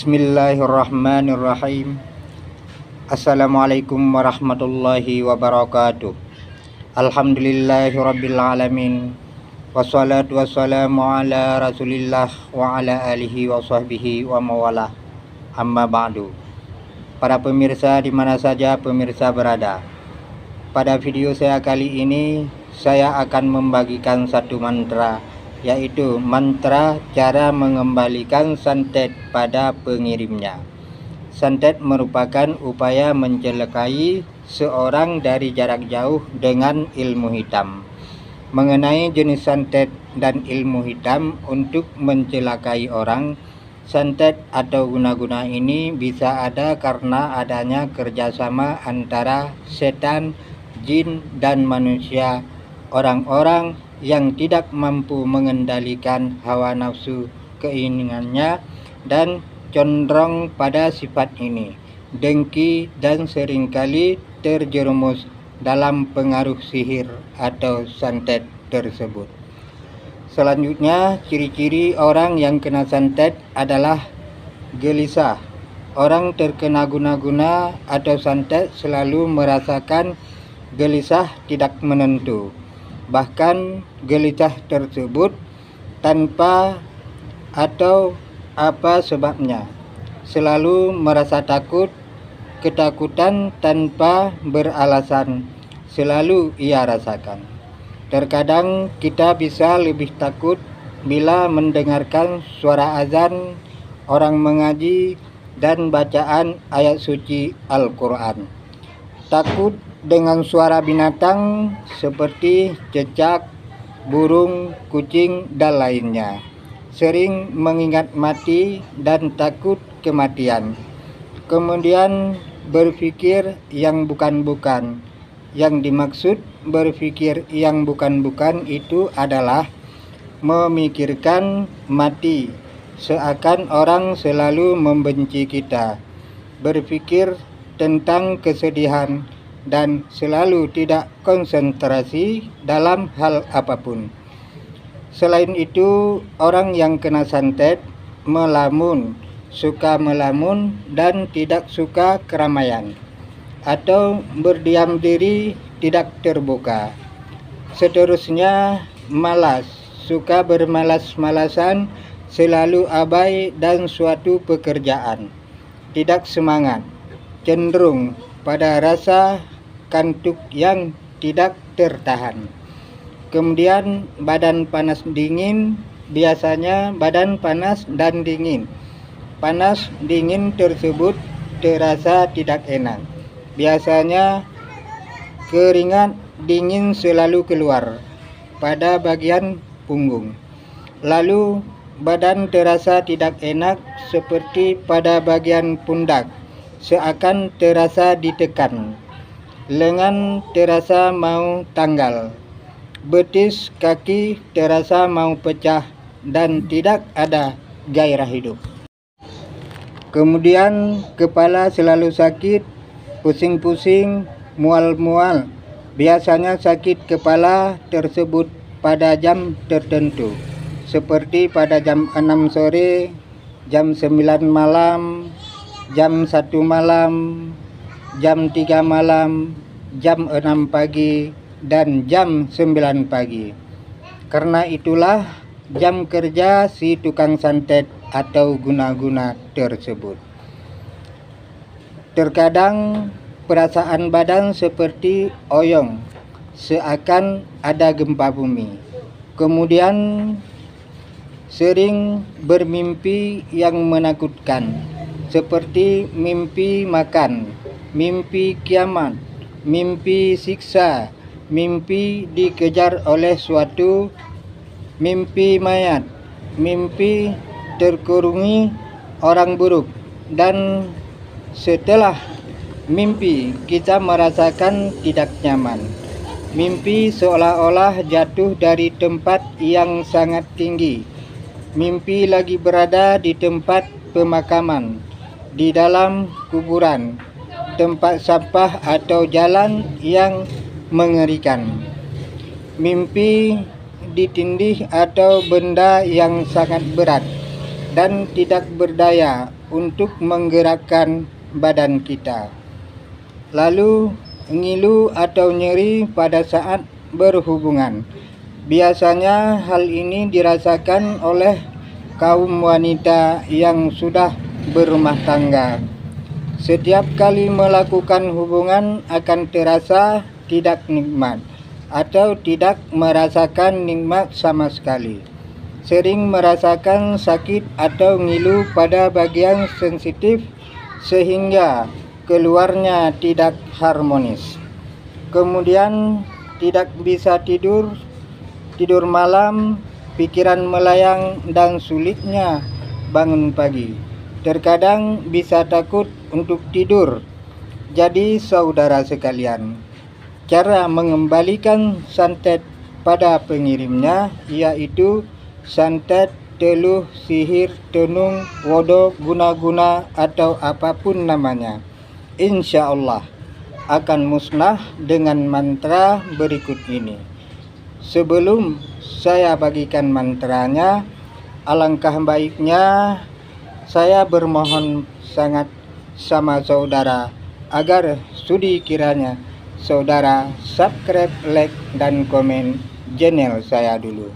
Bismillahirrahmanirrahim. Assalamualaikum warahmatullahi wabarakatuh. Alhamdulillahirabbil alamin. Wassalatu wassalamu ala Rasulillah wa ala alihi wa sahbihi wa mawalah. Amma ba'du. Para pemirsa di mana saja pemirsa berada. Pada video saya kali ini saya akan membagikan satu mantra, yaitu mantra cara mengembalikan santet pada pengirimnya. Santet merupakan upaya mencelakai seorang dari jarak jauh dengan ilmu hitam. Mengenai jenis santet dan ilmu hitam untuk mencelakai orang, santet atau guna-guna ini bisa ada karena adanya kerjasama antara setan, jin, dan manusia. Orang-orang yang tidak mampu mengendalikan hawa nafsu keinginannya dan condong pada sifat ini, dengki, dan seringkali terjerumus dalam pengaruh sihir atau santet tersebut. Selanjutnya, ciri-ciri orang yang kena santet adalah gelisah. Orang terkena guna-guna atau santet selalu merasakan gelisah tidak menentu. Bahkan gelisah tersebut tanpa atau apa sebabnya. Selalu merasa takut, ketakutan tanpa beralasan selalu ia rasakan. Terkadang kita bisa lebih takut bila mendengarkan suara azan, orang mengaji, dan bacaan ayat suci Al-Quran. Takut dengan suara binatang seperti cecak, burung, kucing, dan lainnya. Sering mengingat mati dan takut kematian. Kemudian berpikir yang bukan-bukan. Yang dimaksud berpikir yang bukan-bukan itu adalah memikirkan mati, seakan orang selalu membenci kita. Berpikir tentang kesedihan dan selalu tidak konsentrasi dalam hal apapun. Selain itu, orang yang kena santet melamun, suka melamun, dan tidak suka keramaian, atau berdiam diri tidak terbuka. Seterusnya, malas, suka bermalas-malasan, selalu abai dan suatu pekerjaan, tidak semangat, cenderung pada rasa kantuk yang tidak tertahan. Kemudian badan panas dingin, biasanya badan panas dan dingin. Panas dingin tersebut terasa tidak enak. Biasanya keringat dingin selalu keluar pada bagian punggung. Lalu badan terasa tidak enak seperti pada bagian pundak, seakan terasa ditekan. Lengan terasa mau tanggal. Betis kaki terasa mau pecah dan tidak ada gairah hidup. Kemudian kepala selalu sakit, pusing-pusing, mual-mual. Biasanya sakit kepala tersebut pada jam tertentu, seperti pada jam 6 sore, jam 9 malam, jam 1 malam, jam 3 malam, jam 6 pagi, dan jam 9 pagi. Karena itulah jam kerja si tukang santet atau guna-guna tersebut. Terkadang perasaan badan seperti oyong, seakan ada gempa bumi. Kemudian sering bermimpi yang menakutkan, seperti mimpi makan, mimpi kiamat, mimpi siksa, mimpi dikejar oleh suatu, mimpi mayat, mimpi terkurungi orang buruk, dan setelah mimpi kita merasakan tidak nyaman. Mimpi seolah-olah jatuh dari tempat yang sangat tinggi. Mimpi lagi berada di tempat pemakaman, di dalam kuburan, tempat sampah atau jalan yang mengerikan. Mimpi ditindih atau benda yang sangat berat dan tidak berdaya untuk menggerakkan badan kita. Lalu ngilu atau nyeri pada saat berhubungan. Biasanya hal ini dirasakan oleh kaum wanita yang sudah berumah tangga. Setiap kali melakukan hubungan akan terasa tidak nikmat atau tidak merasakan nikmat sama sekali. Sering merasakan sakit atau ngilu pada bagian sensitif sehingga keluarnya tidak harmonis. Kemudian tidak bisa tidur malam, pikiran melayang dan sulitnya bangun pagi. Terkadang bisa takut untuk tidur. Jadi saudara sekalian, cara mengembalikan santet pada pengirimnya yaitu santet, teluh, sihir, tenung, wodok, guna-guna atau apapun namanya. Insya Allah akan musnah dengan mantra berikut ini. Sebelum saya bagikan mantranya, alangkah baiknya saya bermohon sangat sama saudara agar sudi kiranya saudara subscribe, like, dan komen channel saya dulu.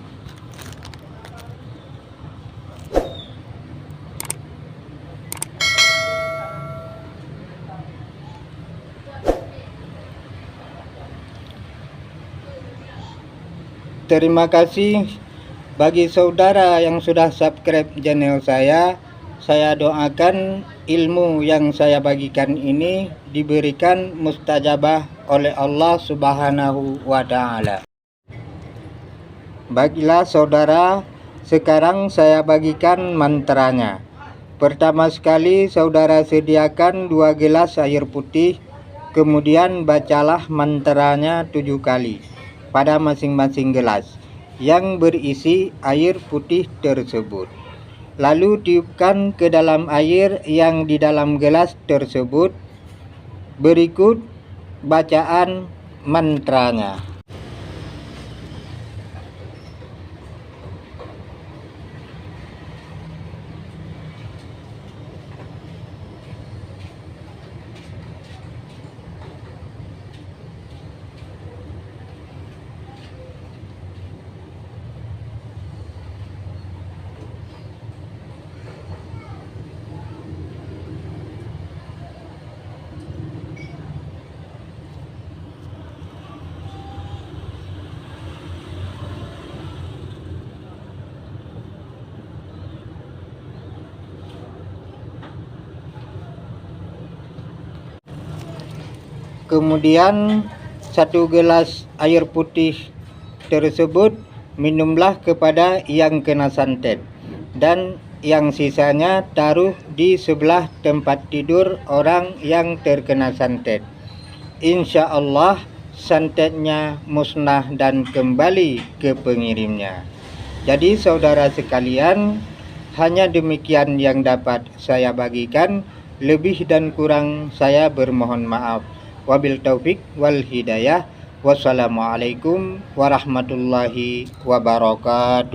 Terima kasih bagi saudara yang sudah subscribe channel saya. Saya doakan ilmu yang saya bagikan ini diberikan mustajabah oleh Allah Subhanahu wa Ta'ala. Baiklah saudara, sekarang saya bagikan mantranya. Pertama sekali saudara sediakan 2 gelas air putih, kemudian bacalah mantranya 7 kali pada masing-masing gelas yang berisi air putih tersebut. Lalu tiupkan ke dalam air yang di dalam gelas tersebut. Berikut bacaan mantranya. Kemudian 1 gelas air putih tersebut minumlah kepada yang kena santet, dan yang sisanya taruh di sebelah tempat tidur orang yang terkena santet. Insya Allah santetnya musnah dan kembali ke pengirimnya. Jadi saudara sekalian, hanya demikian yang dapat saya bagikan. Lebih dan kurang saya bermohon maaf. Wabil taufik wal hidayah. Wassalamualaikum warahmatullahi wabarakatuh.